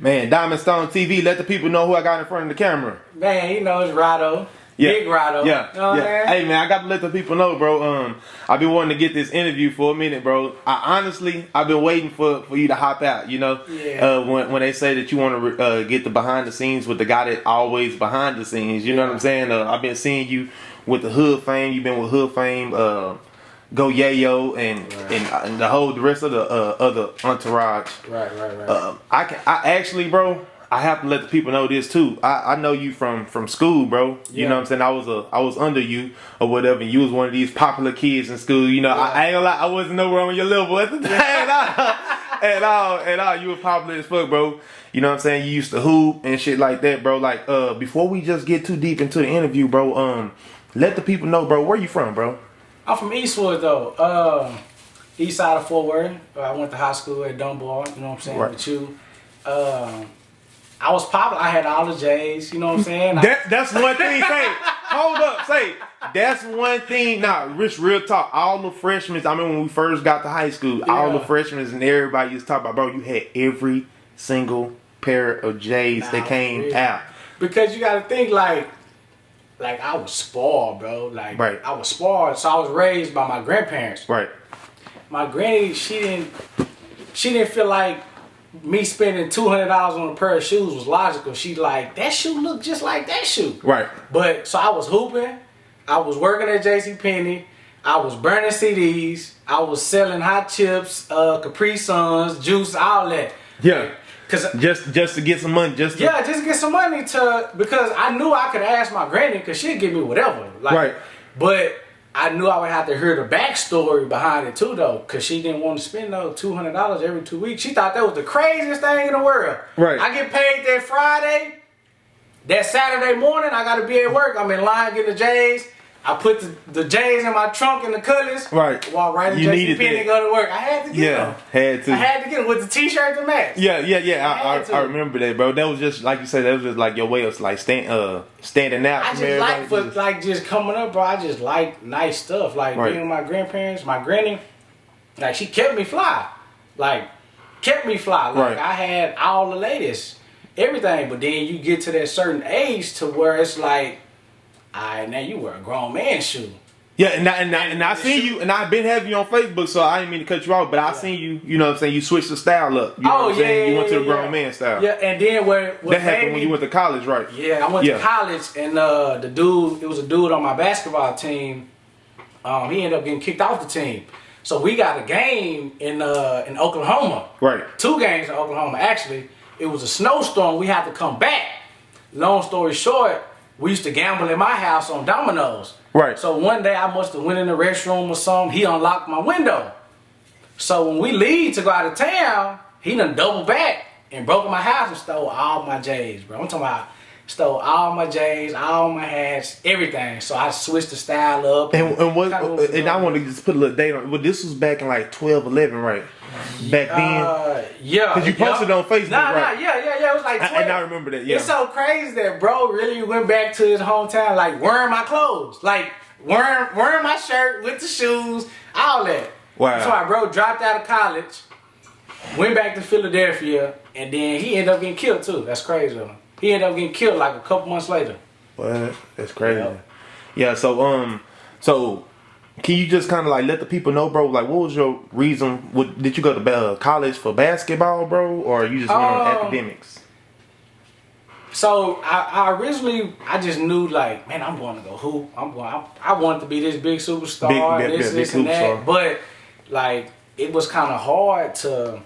Man, Diamond Stone TV, let the people know who I got in front of the camera. Man, you know it's Rado. Yeah. Big Rado. Yeah. You know what yeah. Hey man, I got to let the people know, bro. I've been wanting to get this interview for a minute, bro. I've been waiting for you to hop out, you know? Yeah. When they say that you want to get the behind the scenes with the guy that always behind the scenes, you know what I'm saying? I've been seeing you with the Hood Fame. You've been with Hood Fame, Go Yayo, and the rest of the other entourage. Right. I actually, bro, I have to let the people know this too. I know you from school, bro. You know what I'm saying? I was under you or whatever, and you was one of these popular kids in school. You know, I ain't gonna lie, I wasn't nowhere on your level at the time at all. You was popular as fuck, bro. You know what I'm saying? You used to hoop and shit like that, bro. Like, before we just get too deep into the interview, bro, let the people know, bro, where you from, bro? I'm from Eastwood though. East side of Fort Worth. I went to high school at Dunbar, you know what I'm saying, with you. I was popular. I had all the J's, you know what I'm saying? That's one thing. Hold up. That's one thing. Nah, real talk. All the freshmen, I mean, when we first got to high school, all the freshmen and everybody used to talk about, bro, you had every single pair of J's that came out. Because you got to think like I was spoiled, bro. Like, I was spoiled. So I was raised by my grandparents. Right. My granny, she didn't feel like me spending $200 on a pair of shoes was logical. She like, that shoe look just like that shoe. Right. But so I was hooping. I was working at JCPenney. I was burning CDs. I was selling hot chips, Capri Suns, juice, all that. Yeah. Cause just to get some money, just to get some money because I knew I could ask my granny because she'd give me whatever. Like, right. But I knew I would have to hear the backstory behind it too, though, because she didn't want to spend those $200 every 2 weeks. She thought that was the craziest thing in the world. Right. I get paid that Friday. That Saturday morning, I got to be at work. I'm in line getting the J's. I put the J's in my trunk in the Cutlass. Right. Walk right to JCPenney and go to work. I had to get them. Had to. I had to get them with the T-shirt to match. Yeah. I remember that, bro. That was just like you said. That was just like your way of like standing out. I just just coming up, bro. I just like nice stuff. Like being with my grandparents, my granny. Like she kept me fly. Like I had all the latest, everything. But then you get to that certain age to where it's like, alright, now you wear a grown man shoe. Yeah, and I seen you, and I've been having you on Facebook, so I didn't mean to cut you off, but I seen you, you know what I'm saying, you switched the style up. You know what I'm saying? You went to the grown man style. Yeah, and then what that happened when you went to college, right? Yeah, I went to college, and it was a dude on my basketball team. He ended up getting kicked off the team. So we got a game in Oklahoma. Right. 2 games in Oklahoma, actually. It was a snowstorm. We had to come back. Long story short, we used to gamble in my house on dominoes. Right. So one day I must have went in the restroom or something. He unlocked my window. So when we leave to go out of town, he done doubled back and broke in my house and stole all my J's, bro. I'm talking about stole all my J's, all my hats, everything. So I switched the style up. And I want to just put a little date on it. Well, this was back in like 12, 11, right? Back then? Yeah. Because you posted on Facebook, right? Yeah. It was like 12. And I remember that, yeah. It's so crazy that bro really went back to his hometown, like wearing my clothes. Like wearing my shirt with the shoes, all that. Wow. So my bro dropped out of college, went back to Philadelphia, and then he ended up getting killed too. That's crazy. He ended up getting killed like a couple months later. What? That's crazy. Yeah, so can you just kind of like let the people know, bro, like what was your reason? Did you go to college for basketball, bro, or you just went on academics? So I originally, I just knew like, man, I'm going to go hoop. I wanted to be this big superstar, this and that. But like, it was kind of hard to,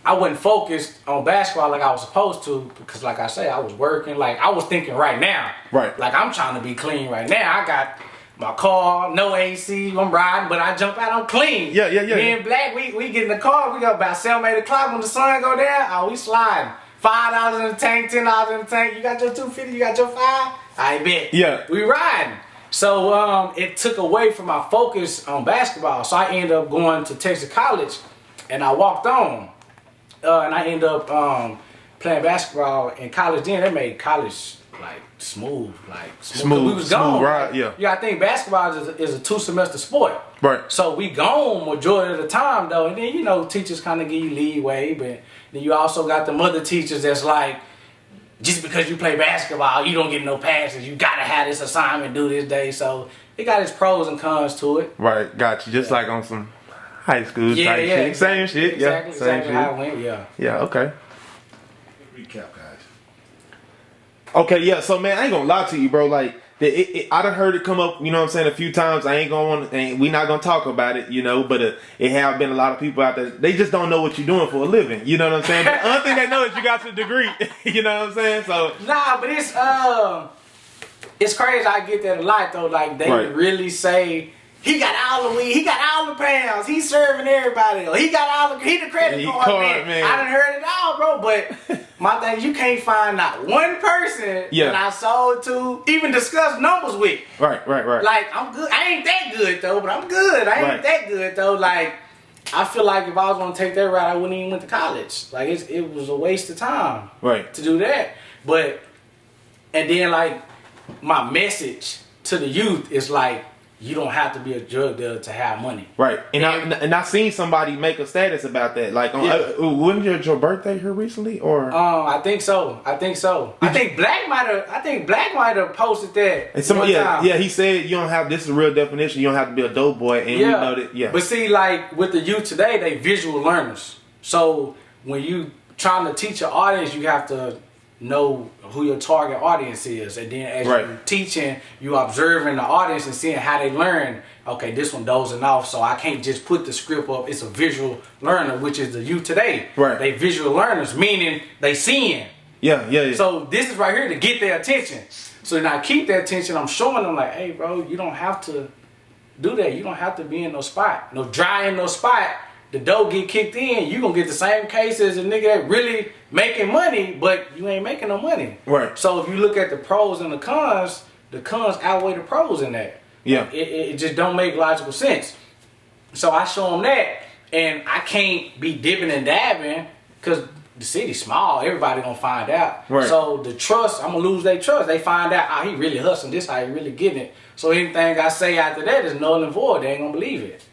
I wasn't focused on basketball like I was supposed to because like I say, I was working. Like I was thinking right now. Right. Like I'm trying to be clean right now. I got my car, no AC, I'm riding, but I jump out, I'm clean. Yeah. Me and Black, we get in the car, we go about 7, 8 o'clock when the sun go down, we sliding. $5 in the tank, $10 in the tank. You got your $250, you got your $5? I bet. Yeah. We riding. So it took away from my focus on basketball. So I ended up going to Texas College and I walked on. And I ended up playing basketball in college. Then they made college smooth. We was gone. Right? Yeah. Yeah, I think basketball is a 2-semester sport. Right. So we gone majority of the time though, and then teachers kind of give you leeway, but then you also got the mother teachers that's like, just because you play basketball, you don't get no passes. You gotta have this assignment due this day. So it got its pros and cons to it. Right. Got you. Just like on some high school type shit. Exactly. Same shit. Exactly. Same Exactly how it went. Yeah. Yeah. Okay. Recap, guys. Okay, yeah, so man, I ain't gonna lie to you, bro. Like, I done heard it come up, you know what I'm saying, a few times. I ain't we not gonna talk about it, but it have been a lot of people out there. They just don't know what you're doing for a living, you know what I'm saying? The only thing they know is you got your degree, you know what I'm saying? So nah, but it's crazy. I get that a lot though. Like they really say, he got all the weed, he got all the pounds, he's serving everybody, or he the credit card man. I done heard it all, bro. But my thing, you can't find not one person that I sold to, even discuss numbers with. Right. Like, I'm good. I ain't that good though, but I'm good. I ain't that good though. Like, I feel like if I was gonna take that route, I wouldn't even went to college. Like, it was a waste of time to do that. But and then like my message to the youth is like, you don't have to be a drug dealer to have money. Right. And I seen somebody make a status about that. Like, wasn't your birthday here recently? Or I think so. I think Black might have posted that. And time. He said you don't have, this is the real definition, you don't have to be a dope boy. And we know that, But see, like with the youth today, they visual learners. So when you trying to teach an audience, you have to know who your target audience is, and then as you're teaching, you observing the audience and seeing how they learn. Okay, this one dozing off, so I can't just put the script up. It's a visual learner, which is the youth today. Right. They visual learners, meaning they seeing. Yeah. So this is right here to get their attention. So then I keep their attention. I'm showing them like, hey, bro, you don't have to do that. You don't have to be in no spot, dry in no spot. The dough get kicked in, you gonna get the same case as a nigga that really making money, but you ain't making no money. Right. So if you look at the pros and the cons outweigh the pros in that. Yeah. It just don't make logical sense. So I show them that, and I can't be dipping and dabbing because the city's small. Everybody gonna find out. Right. So the trust, I'm gonna lose their trust. They find out, he really hustling. This how he really getting it. So anything I say after that is null and void. They ain't gonna believe it.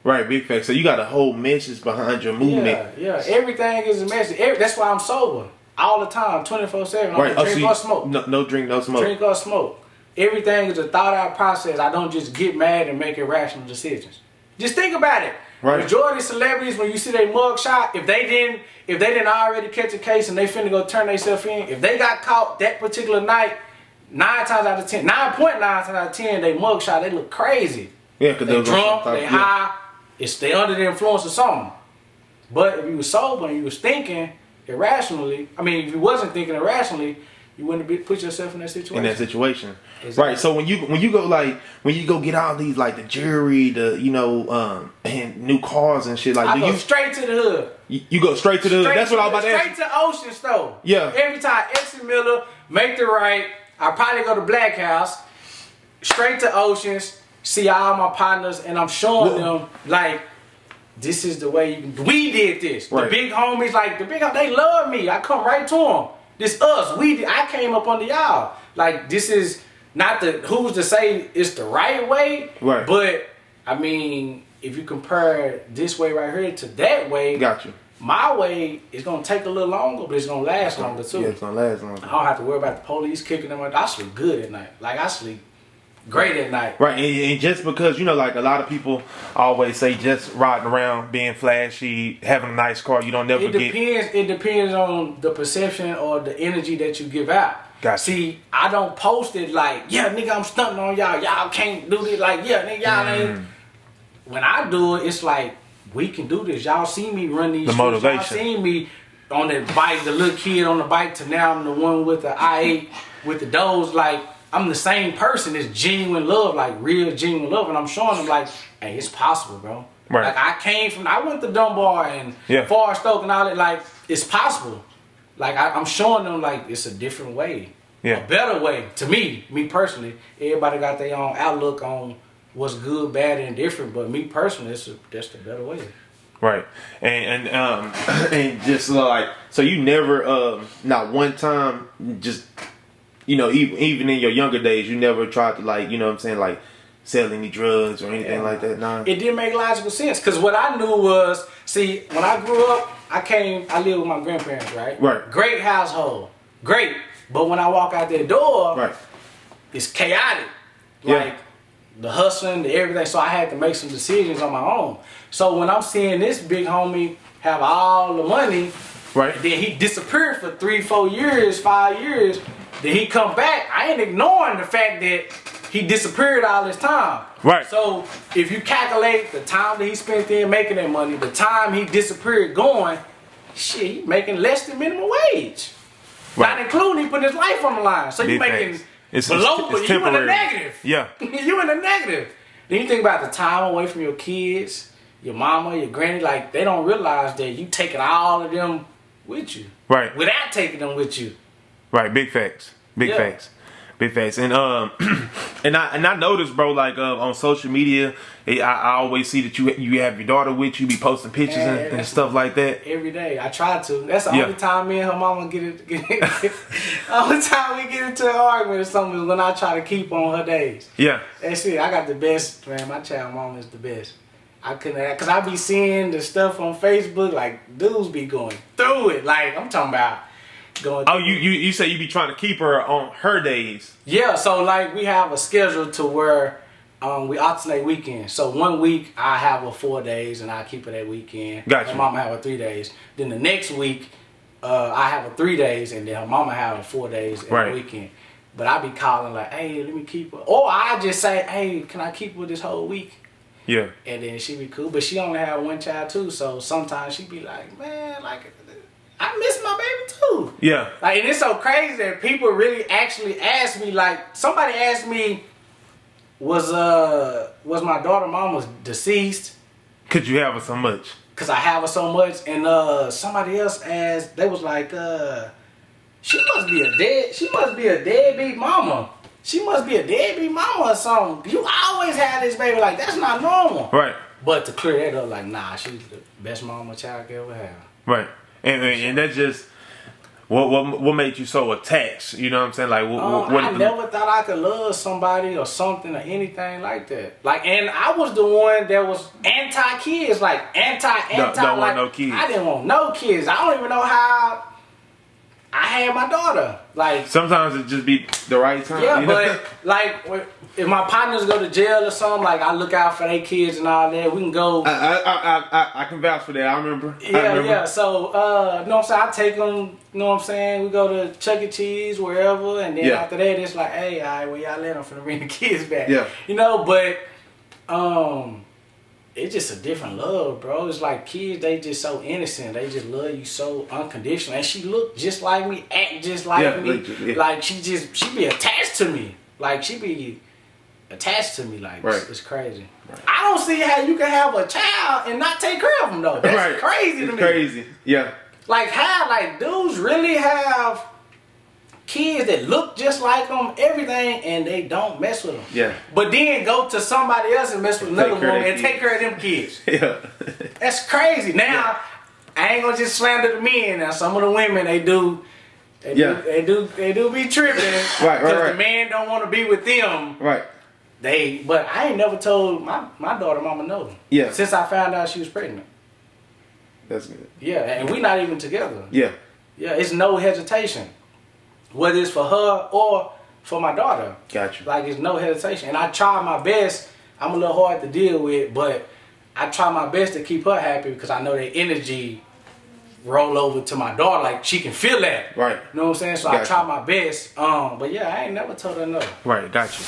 Right, big fact. So you got a whole message behind your movement. Yeah. Everything is a message. That's why I'm sober all the time, 24/7. Right. Drink or smoke. No drink, no smoke. Drink or smoke. Everything is a thought out process. I don't just get mad and make irrational decisions. Just think about it. Right. Majority of celebrities, when you see their mug shot, if they didn't already catch a case and they finna go turn themselves in, if they got caught that particular night, 9.9 times out of 10, they mug shot, they look crazy. Yeah, because they drunk, they high. They under the influence of something. But if you was sober and you was thinking irrationally, if you wasn't thinking irrationally, you wouldn't put yourself in that situation. Exactly. Right. So when you go get all these like the jewelry, and new cars and shit, like I go straight to the hood. You go straight to the hood. That's what I was about to ask. Straight to Ocean Store. Yeah. Every time exit Miller, make the right. I probably go to Black House, straight to Oceans. See all my partners, and I'm showing them like, this is the way we did this. Right. The big homies, they love me. I come right to them. This us. I came up under y'all. Like, this is not who's to say it's the right way. Right. But if you compare this way right here to that way, got you. My way is gonna take a little longer, but it's gonna last longer too. Yeah, it's gonna last longer. I don't have to worry about the police kicking them out. I sleep good at night. Like, I sleep great at night. Right, and just because, like a lot of people always say just riding around, being flashy, having a nice car, you don't never get... It depends on the perception or the energy that you give out. Gotcha. See, I don't post it like, yeah, nigga, I'm stunting on y'all. Y'all can't do this. Like, yeah, nigga, y'all ain't... When I do it, it's like, we can do this. Y'all see me run these streets. Motivation. Y'all see me on the bike, the little kid on the bike, to now I'm the one with the I8, with the doors, like... I'm the same person. It's genuine love, like real genuine love, and I'm showing them like, hey, it's possible, bro. Right. Like I went to Dunbar and Forest Oak and all that. Like, it's possible. Like I'm showing them like it's a different way, a better way. To me personally, everybody got their own outlook on what's good, bad, and different. But me personally, that's the better way. Right, and just like, so you never not one time just you know, even in your younger days, you never tried to like, you know what I'm saying, like sell any drugs or anything like that? Nah. It didn't make logical sense because what I knew was, see, when I grew up, I lived with my grandparents, right? Right. Great household, great. But when I walk out that door, Right. it's chaotic. Yeah. Like the hustling, the everything. So I had to make some decisions on my own. So when I'm seeing this big homie have all the money, Right. then he disappeared for 3, 4 years, 5 years. Then he come back. I ain't ignoring the fact that he disappeared all this time. Right. So if you calculate the time that he spent there making that money, the time he disappeared going, shit, he making less than minimum wage. Right. Not including he put his life on the line. So you Big making it's below, but you in the temporary. negative. Yeah. You in the negative. Then you think about the time away from your kids, your mama, your granny. Like they don't realize that you taking all of them with you. Right. Without taking them with you. Right. Big facts. Big facts. Big facts. And and I noticed, bro, like on social media, I always see that you have your daughter with you, be posting pictures and stuff like that. Every day. I try to. That's the only time me and her mama get it. The only time we get into an argument or something is when I try to keep on her days. Yeah. That's it. I got the best, man. My child mama is the best. I couldn't, cause I be seeing the stuff on Facebook, like dudes be going through it. Like I'm talking about going. Oh, you say you be trying to keep her on her days. Yeah, so like we have a schedule to where we alternate weekends. So 1 week I have her 4 days and I keep her that weekend. Gotcha. Her mama have her 3 days. Then the next week I have her 3 days and then her mama have her 4 days in the weekend. But I be calling like, hey, let me keep her. Or I just say, hey, can I keep her this whole week? Yeah. And then she be cool. But she only have one child too. So sometimes she be like, man, like I miss my baby too. Yeah. Like, and it's so crazy that people really actually ask me, like, somebody asked me, was my daughter mama deceased? Could you have her so much? Cause I have her so much. And somebody else asked, they was like, she must be a deadbeat mama. She must be a deadbeat mama or something. You always have this baby, like that's not normal. Right. But to clear that up, like, nah, she's the best mama a child could ever have. Right. And that's just what made you so attached? You know what I'm saying? Like, what I never thought I could love somebody or something or anything like that. Like, and I was the one that was anti-kids, like anti. Don't like, want no kids. I didn't want no kids. I don't even know how I had my daughter. Like sometimes it just be the right time. Yeah, you know? but like if my partners go to jail or something, like I look out for their kids and all that. We can go. I can vouch for that. I remember. Yeah. So you know what I'm saying? I take them. You know what I'm saying? We go to Chuck E. Cheese wherever, and then after that, it's like, hey, all right, well y'all let them finna bring the kids back. Yeah. You know, but it's just a different love, bro. It's like kids, they just so innocent. They just love you so unconditional. And she look just like me, act just like me. Like she be attached to me. Like she be attached to me. Like it's crazy. Right. I don't see how you can have a child and not take care of them though. That's crazy to me. Crazy. Yeah. Like how like dudes really have kids that look just like them, everything, and they don't mess with them. Yeah. But then go to somebody else and mess with another woman and take care of them kids. Yeah. That's crazy. Now, I ain't gonna just slander the men. Now, some of the women they do be tripping. Right. Because the man don't want to be with them. Right. But I ain't never told my daughter mama no. Yeah. Since I found out she was pregnant. That's good. Yeah, and we not even together. Yeah. Yeah, it's no hesitation. Whether it's for her or for my daughter. Gotcha. Like, it's no hesitation. And I try my best. I'm a little hard to deal with, but I try my best to keep her happy because I know that energy roll over to my daughter. Like, she can feel that. Right. You know what I'm saying? So I try my best. But yeah, I ain't never told her no. Right, gotcha.